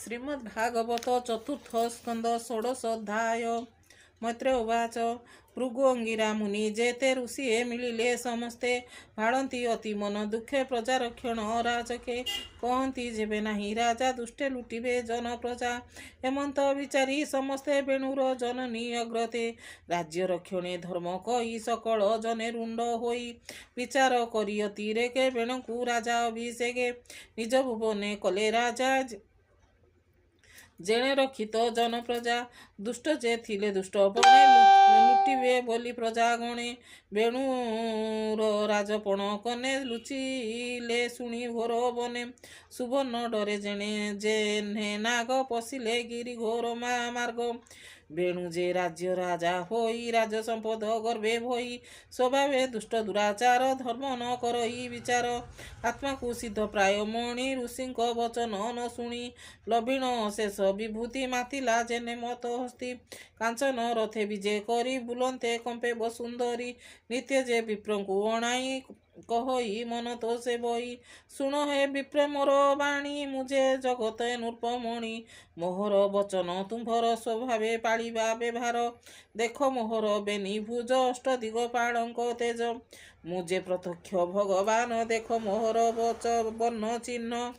श्रीमद्भागवत चतुर्थ स्कंद षोडश अध्याय। मैत्रेय उवाच भृगु अंगिरा मुनि जेते ऋषि मिलिले समस्ते भाड़ती अति मन दुखे प्रजा रक्षण राजके कहती जेबे नाही राजा दुष्टे लुटिबे जन प्रजा हेमंत विचारी समस्ते बेणुर जननी अग्रते राज्य रक्षणे धर्म कही सकल जने रुंड होई विचार करी अतिरेके बेणुकु राजा अभिषेके निज भुवने कले राजा जेणे रक्षित जन प्रजा दुष्ट जे थिले दुष्ट पणे लुटिबे बोली प्रजा गणे बेणुर राजपण कने लुचिले शुणी घोर बने सुवर्ण डरे जेणे जेने नाग पशिले गिरी घोर मार्ग बेणु जे राज्य राजा होई राज संपद गर्भे भई स्वभावे दुष्ट दुराचार धर्म न करई विचार आत्मा को सिद्ध प्राय मणि ऋषिंक वचन न शुणी लभिण शेष विभूति मातिला जेने मत हस्ती कांचन रथे विजय करी बुलंते कंपे बसुंदरी नित्य जे विप्रंकु अणाई कहई मन तो से बही शुण हे विप्र मोर बाणी मुझे जगत नृपमणि मोहर वचन तुम्भर स्वभावे पालिबा व्यवहार देख मोहर बेनी भुज अष्ट दिग पाणक तेज मुझे प्रत्यक्ष भगवान देख मोहर वच वर्ण चिन्ह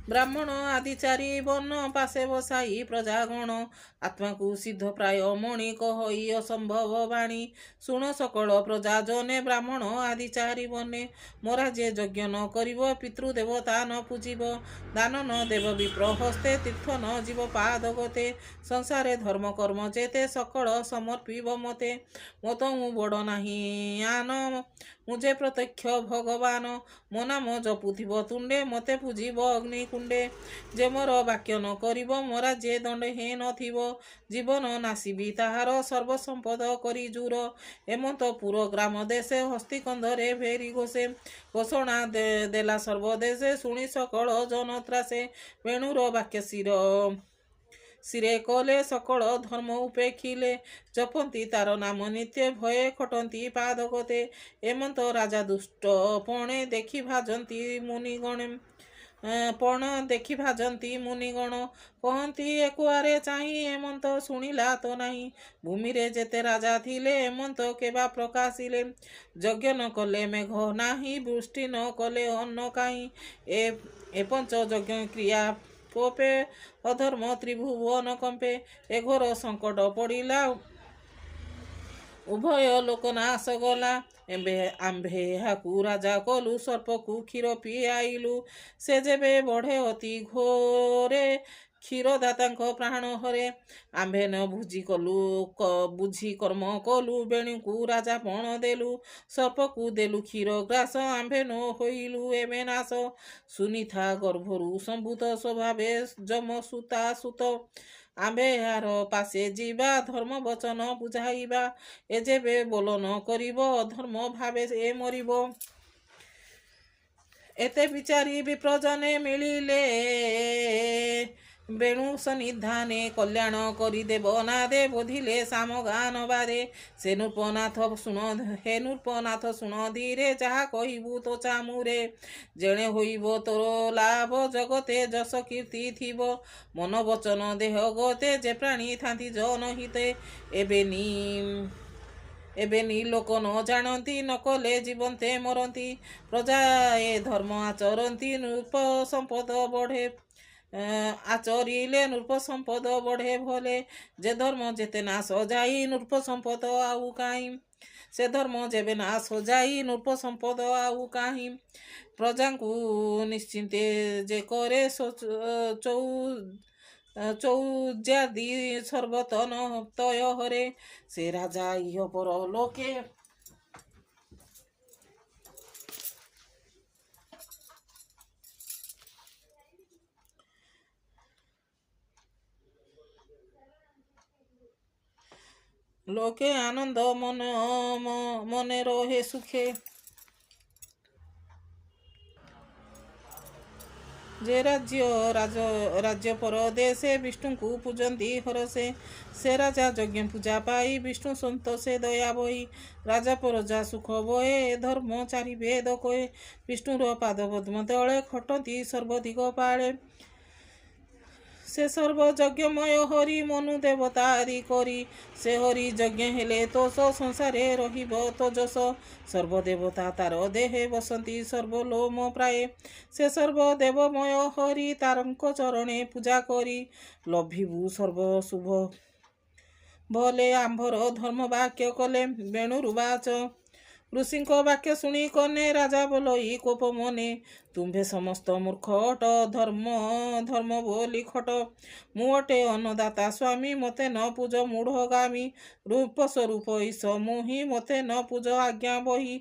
ब्राह्मण आदिचारी वर्ण पासे बसाई प्रजागण आत्मा को सिद्ध प्राय मणि कहई असंभव बाणी शुण सकल प्रजा जने ब्राह्मण आदिचारी बने मोरा जे यज्ञ न करिब पितृदेवता न पूजिब दान न देव विप्र हस्ते तीर्थ न जीव पाद गते संसारे धर्म कर्म जेते सकल समर्पिब मते मत मु बड़ नाही आन मुझे प्रत्यक्ष भगवान मो नाम जपुथिब तुंडे मते पूजिब अग्निकुंडे जे मोर वाक्य न करिब मोरा जे दंड हे नथिब जीवन नासिबी ताहार सर्वसंपद करी जूर हेमंतपुर ग्राम देशे हस्तिकंधरे भेरी घोषे घोषणा देला सर्वदेशे शुणी सकल जन त्रासे वेणुर वाक्य सिरे कले सकल धर्म उपेक्षिले जपंती तार नाम नित्य भये खटंती पादगते हेमंत राजा दुष्ट पणे देखि भाजंती मुनिगणे पण देखि भाजंती मुनिगण कहती एकुआरे चाही हेमंत शुणिला तो नाही भूमि रे जेते राजा थिले हेमंत केबा प्रकाशिले यज्ञ न कले मेघ नाही वृष्टि न कले अन्न काई ए पंच यज्ञ क्रिया कोपे अधर्म त्रिभुवन कंपे ए घोर संकट पड़िला उभय लोकनाश गला आंभे हाकू राजा कलु सर्प को क्षीर पिआइलु से जेबे बढ़े अति घोरे क्षीरदाता प्राण हरे आंभे न भुजी कलु बुझी कर्म कलु बेणु को राजा पण देलु सर्प को देलु क्षीर ग्रास आंभे न होइलु एमे नाश सुनिथा गर्भरु संभूत स्वभावे जम सुता सुत आंबे हार पासे जीवा धर्म वचन बुझाइबा ए जेबे बोल न करिब अधर्म भावे ए मरिब एते विचारी विप्रजने मिलिले बेणु सन्निधाने कल्याण करी देव नादे बोधिले सामगान बारे से नृपनाथ शुण हे नृपनाथ शुण धीरे जहा कहिबु तो चामुरे जेणे होइब तोर लाभ जगते जस कीर्ति थिब मन वचन देह गते जे प्राणी थांती जन हिते एबे नी लोक न जानती न कले जीवंते मरती प्रजा ए धर्म आचरती नृप संपद बढ़े आचरिले नृप संपद बढ़े भले जे धर्म जेते नाश जाई नृप संपद आउ काई से धर्म जेबे नाश जाई नृप संपद आउ काई प्रजा को निश्चिंते जे करे चौज्यादि सर्वतन तय हरे से राजा इह पर लोके लोके आनंद मने रहे सुखे ଯେ ରାଜ୍ୟ ପରଦେଶେ ବିଷ୍ଣୁଙ୍କୁ ପୂଜନ୍ତି ହରସେ। ସେ ରାଜା ଯଜ୍ଞ ପୂଜା ପାଇ ବିଷ୍ଣୁ ସନ୍ତୋଷେ ଦୟା ବହି। ରାଜା ପ୍ରଜା ସୁଖ ବଏ ଧର୍ମ ଚାରି ବେଦ କହେ। ବିଷ୍ଣୁର ପାଦ ପଦ୍ମ ତଳେ ଖଟନ୍ତି ସର୍ବଦିଗ ପାଳେ। ସେ ସର୍ବ ଯଜ୍ଞମୟ ହରି ମନୁ ଦେବତା ଆଦି କରି। ସେ ହରି ଯଜ୍ଞ ହେଲେ ତୋଷ ସଂସାରେ ରହିବ ତୋଜସ। ସର୍ବଦେବତା ତାର ଦେହେ ବସନ୍ତି ସର୍ବଲୋମ ପ୍ରାଏ। ସେ ସର୍ବ ଦେବମୟ ହରି ତାରଙ୍କ ଚରଣେ ପୂଜା କରି। ଲଭିବୁ ସର୍ବ ଶୁଭ ଭଲେ ଆମ୍ଭର ଧର୍ମ ବାକ୍ୟ କଲେ। ବେଣୁରୁ ବାଚ ଋଷିଙ୍କ ବାକ୍ୟ ଶୁଣି କନେ ରାଜା ବୋଲଇ କୋପ ମନେ। ତୁମ୍ଭେ ସମସ୍ତ ମୂର୍ଖ ଅଟ ଧର୍ମ ବୋଲି ଖଟ। ମୁଁ ଅଟେ ଅନ୍ନଦାତା ସ୍ୱାମୀ ମତେ ନ ପୂଜ ମୂଢ଼ଗାମୀ। ରୂପ ସ୍ୱରୂପ ଈଶ ମୁଁ ହିଁ ମତେ ନ ପୂଜ ଆଜ୍ଞା ବହି।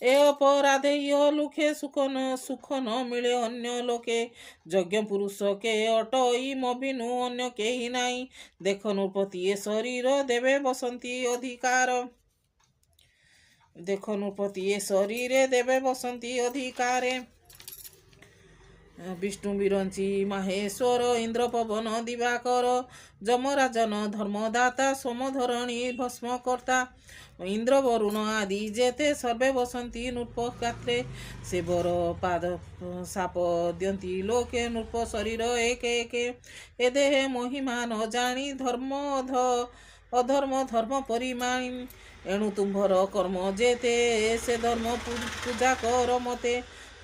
ଏ ଅପରାଧେ ଇହ ଲୁଖେ ସୁଖ ନ ମିଳେ ଅନ୍ୟ ଲୋକେ। ଯଜ୍ଞ ପୁରୁଷ କେ ଅଟଇ ମଭିନୁ ଅନ୍ୟ କେହି ନାହିଁ। ଦେଖ ନୃପତି ଏ ଶରୀର ଦେବେ ବସନ୍ତି ଅଧିକାର। ଦେଖ ନୃପତି ଏ ଶରୀରେ ଦେବେ ବସନ୍ତି ଅଧିକାରେ। ବିଷ୍ଣୁ ବିରଞ୍ଚି ମାହେଶ୍ୱର ଇନ୍ଦ୍ର ପବନ ଦିବାକର। ଯମରାଜନ ଧର୍ମଦାତା ସୋମଧରଣୀ ଭସ୍ମକର୍ତ୍ତା। ଇନ୍ଦ୍ର ବରୁଣ ଆଦି ଯେତେ ସର୍ବେ ବସନ୍ତି ନୃପ ଗାତ୍ରେ। ସେ ବର ପାଦ ସାପ ଦିଅନ୍ତି ଲୋକେ ନୃପ ଶରୀର ଏକେ ଏକେ। ଏ ଦେହେ ମହିମା ନ ଜାଣି ଅଧର୍ମ ଧର୍ମ ପରିମାଣି। ଏଣୁ ତୁମ୍ଭର କର୍ମ ଯେତେ ସେ ଧର୍ମ ପୂଜା କର ମତେ।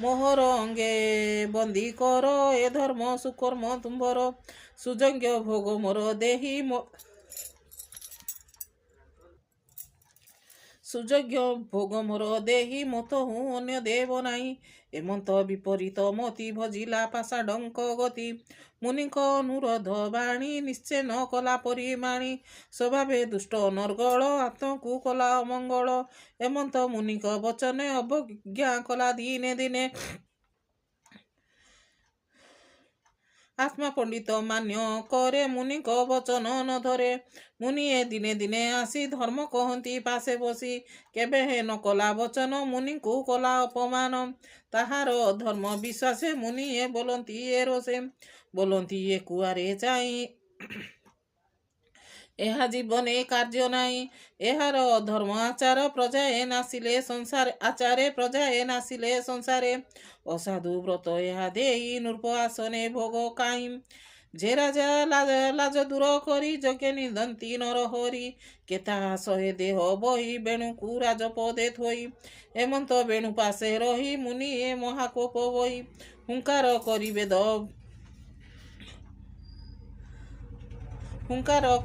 ମୋହର ଅଙ୍ଗେ ବନ୍ଦୀ କର ଏ ଧର୍ମ ସୁକର୍ମ ତୁମ୍ଭର। ସୁଯଜ୍ଞ ଭୋଗ ମୋର ଦେହି ସୁଯଜ୍ଞ ଭୋଗ ମୋର ଦେହି ମତହୁ ଅନ୍ୟ ଦେବ ନାହିଁ। ଏମନ୍ତ ବିପରୀତ ମତି ଭଜିଲା ପାଷାଣ୍ଡଙ୍କ ଗତି। ମୁନିଙ୍କ ଅନୁରୋଧ ବାଣୀ ନିଶ୍ଚୟ ନ କଲା ପରିମାଣି। ସ୍ୱଭାବେ ଦୁଷ୍ଟ ଅନର୍ଗଳ ଆତ୍ମକୁ କଲା ଅମଙ୍ଗଳ। ଏମନ୍ତ ମୁନିଙ୍କ ବଚନେ ଅବଜ୍ଞା କଲା ଦିନେ ଦିନେ। ଆତ୍ମା ପଣ୍ଡିତ ମାନ୍ୟ କରେ ମୁନିଙ୍କ ବଚନ ନ ଧରେ। ମୁନି ଏ ଦିନେ ଦିନେ ଆସି ଧର୍ମ କହନ୍ତି ପାଶେ ବସି। କେବେ ହେ ନ କଲା ବଚନ ମୁନିଙ୍କୁ କଲା ଅପମାନ। ତାହାର ଧର୍ମ ବିଶ୍ୱାସେ ମୁନି ଏ ବୋଲନ୍ତି ଏ ରୋଷେ। ବୋଲନ୍ତି ଏ କୁଆରେ ଚାହିଁ ଏହା ଜୀବନେ କାର୍ଯ୍ୟ ନାହିଁ। ଏହାର ଧର୍ମ ଆଚାର ପ୍ରଜାଏ ନାସିଲେ ସଂସାରେ। ଅସାଧୁ ବ୍ରତ ଏହା ଦେଇ ନୃପ ଆସନେ ଭୋଗ କାହିଁ। ଯେ ରାଜା ଲାଜ ଦୂର କରି ଯଜ୍ଞ ନିନ୍ଦନ୍ତି ନରହରି। କେତା ଶହେ ଦେହ ବହି ବେଣୁକୁ ରାଜପଦେ ଥୋଇ। ଏମନ୍ତ ବେଣୁ ପାଶେ ରହି ମୁନି ଏ ମହାକୋପ ବହି। ହୁଙ୍କାର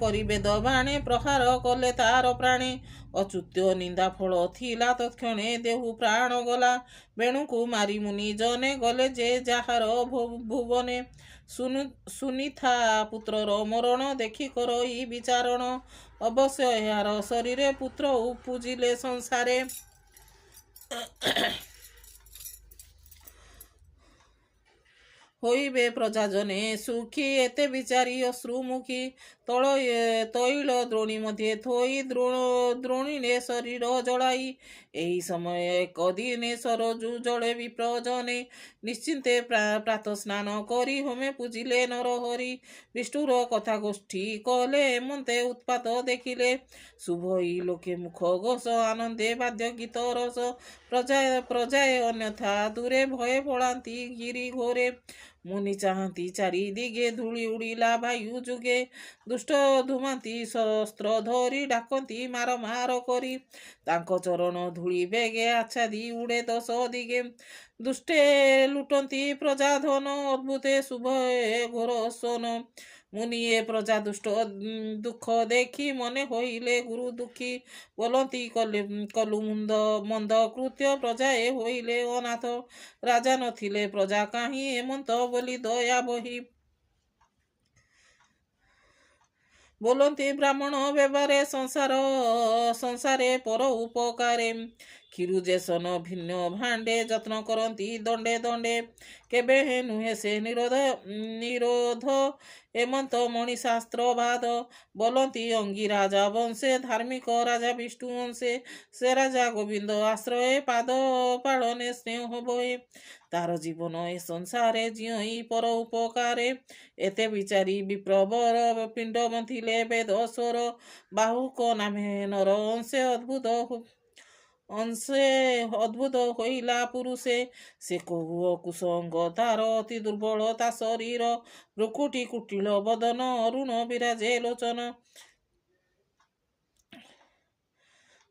କରି ବେଦ ବାଣେ ପ୍ରହାର କଲେ ତାର ପ୍ରାଣେ। ଅଚ୍ୟୁତ ନିନ୍ଦା ଫଳ ଥିଲା ତତ୍କ୍ଷଣେ ଦେହୁ ପ୍ରାଣ ଗଲା। ବେଣୁକୁ ମାରି ମୁନି ଜନେ ଗଲେ ଯେ ଯାହାର ଭୁବନେ। ସୁନିଥା ପୁତ୍ରର ମରଣ ଦେଖି କରଇ ବିଚାରଣ। ଅବଶ୍ୟ ଏହାର ଶରୀରେ ପୁତ୍ର ଉପୁଜିଲେ ସଂସାରେ। ହୋଇବେ ପ୍ରଜାଜନେ ସୁଖୀ ଏତେ ବିଚାରି ଅଶ୍ରୁମୁଖୀ। ତୈଳ ଦ୍ରୋଣୀ ମଧ୍ୟ ଥୋଇ ଦ୍ରୋଣୀରେ ଶରୀର ଜଳାଇ। ଏହି ସମୟ ଏକ ଦିନେ ସରଜୁ ଜଳେ ବିପ୍ରଜନେ। ନିଶ୍ଚିନ୍ତେ ପ୍ରାତଃ ସ୍ନାନ କରି ହୋମେ ପୂଜିଲେ ନରହରି। ବିଷ୍ଣୁର କଥା ଗୋଷ୍ଠୀ କଲେ ଏମନ୍ତେ ଉତ୍ପାତ ଦେଖିଲେ। ଶୁଭଇ ଲୋକେ ମୁଖ ଘୋଷ ଆନନ୍ଦେ ବାଦ୍ୟ ଗୀତ ରସ। ପ୍ରଜାଏ ଅନ୍ୟଥା ଦୂରେ ଭୟେ ପଳାନ୍ତି ଗିରି ଘୋରେ। ମୁନି ଚାହାନ୍ତି ଚାରି ଦିଗେ ଧୂଳି ଉଡ଼ିଲା ବାୟୁ ଯୁଗେ। ଦୁଷ୍ଟ ଧୂମାନ୍ତି ଶସ୍ତ୍ର ଧରି ଡାକନ୍ତି ମାର ମାର କରି। ତାଙ୍କ ଚରଣ ଧୂଳି ବେଗେ ଆଚ୍ଛାଦି ଉଡ଼େ ଦଶ ଦିଗେ। ଦୁଷ୍ଟେ ଲୁଟନ୍ତି ପ୍ରଜା ଧନ ଅଦ୍ଭୁତେ ଶୁଭ ଘୋର ସୋନ। ମୁନି ଏ ପ୍ରଜା ଦୁଷ୍ଟ ଦୁଃଖ ଦେଖି ମନେ ହୋଇଲେ ଗୁରୁ ଦୁଃଖୀ। ବୋଲନ୍ତି କଲୁ ମନ୍ଦ କୃତ୍ୟ ପ୍ରଜାଏ ହୋଇଲେ ଅନାଥ। ରାଜା ନଥିଲେ ପ୍ରଜା କାହିଁ ଏମନ୍ତ ବୋଲି ଦୟା ବହି। ବୋଲନ୍ତି ବ୍ରାହ୍ମଣ ବ୍ୟବହାରେ ସଂସାରେ ପର ଉପକାରେ। କ୍ଷୀରୁଜେସନ ଭିନ୍ନ ଭାଣ୍ଡେ ଯତ୍ନ କରନ୍ତି ଦଣ୍ଡେ ଦଣ୍ଡେ। କେବେ ହେ ନୁହେଁ ସେ ନିରୋଧ ଏମନ୍ତ ମଣିଶାସ୍ତ୍ରବାଦ ବୋଲନ୍ତି ଅଙ୍ଗୀ ରାଜା ବଂଶେ ଧାର୍ମିକ ରାଜା ବିଷ୍ଣୁ ଅଂଶେ ସେ ରାଜା ଗୋବିନ୍ଦ ଆଶ୍ରୟେ ପାଦ ପାଳନେ ସ୍ନେହ ବହେ ତାର ଜୀବନ ଏ ସଂସାରେ ଜିଅଇ ପର ଉପକାରେ ଏତେ ବିଚାରି ବିପ୍ରବର ପିଣ୍ଡ ମନ୍ଥିଲେ ବେଦ ସ୍ୱର ବାହୁକ ନାମେ ନର ଅଦ୍ଭୁତ ହଇଲା ପୁରୁଷେ ସେ କହୁ କୁସଙ୍ଗ ତାର ଅତି ଦୁର୍ବଳ ତା ଶରୀର ଭ୍ରୁକୁଟି କୁଟିଳ ବଦନ ଅରୁଣ ବିରାଜେ ଲୋଚନ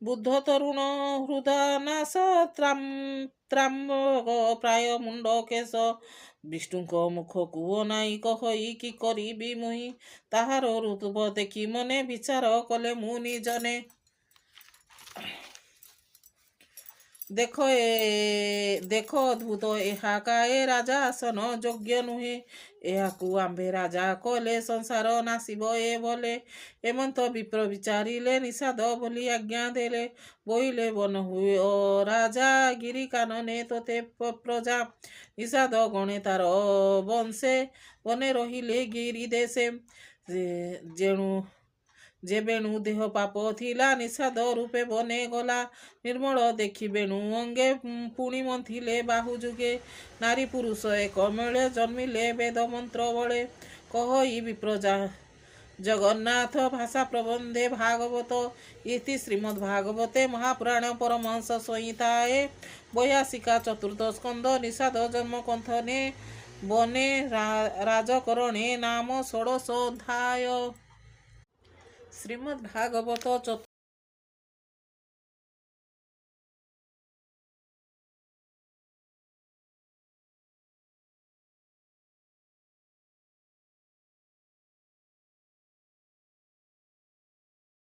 ବୁଦ୍ଧ ତରୁଣ ହୃଦନାଶ ତ୍ରାମ୍ବକ ପ୍ରାୟ ମୁଣ୍ଡ କେଶ ବିଷ୍ଣୁଙ୍କ ମୁଖକୁ ଅନାଇ କହଇ କି କରିବି ମୁହିଁ ତାହାର ଋତୁବ ଦେଖି ମନେ ବିଚାର କଲେ ମୁଁ ନିଜନେ ଦେଖ ଅଦ୍ଭୁତ ଏହା କାଏ ରାଜା ଆସନ ଯୋଗ୍ୟ ନୁହେଁ ଏହାକୁ ଆମ୍ଭେ ରାଜା କଲେ ସଂସାର ନାସିବ ଏ ଭଲେ ଏମନ୍ତ ବିପ୍ର ବିଚାରିଲେ ନିଷାଦ ବୋଲି ଆଜ୍ଞା ଦେଲେ ବୋଇଲେ ବନ ହୁଏ ଓ ରାଜା ଗିରି କାନନେ ତୋତେ ପ୍ରଜା ନିଷାଦ ଗଣେ ତାର ବଂଶେ ବନେ ରହିଲେ ଗିରି ଦେଶେ ଯେ ବେଣୁ ଦେହ ପାପ ଥିଲା ନିଷାଦ ରୂପେ ବନେ ଗଲା ନିର୍ମଳ ଦେଖି ବେଣୁ ଅଙ୍ଗେ ପୁଣି ମନ୍ଥିଲେ ବାହୁ ଯୁଗେ ନାରୀ ପୁରୁଷ ଏକ ମେଳେ ଜନ୍ମିଲେ ବେଦ ମନ୍ତ୍ର ବଳେ କହଇ ବିପ୍ରଜା ଜଗନ୍ନାଥ ଭାଷା ପ୍ରବନ୍ଧେ ଭାଗବତ ଇତି ଶ୍ରୀମଦ୍ ଭାଗବତେ ମହାପୁରାଣ ପରମହଂସ ସଂହିତାଏ ବୈହାସିକା ଚତୁର୍ଥ ସ୍କନ୍ଧ ନିଷାଦ ଜନ୍ମ କନ୍ଥନେ ବନେ ରାଜକରଣେ ନାମ ଷୋଡ଼ଶ ଅଧ୍ୟାୟ ଶ୍ରୀମଦ୍ ଭାଗବତ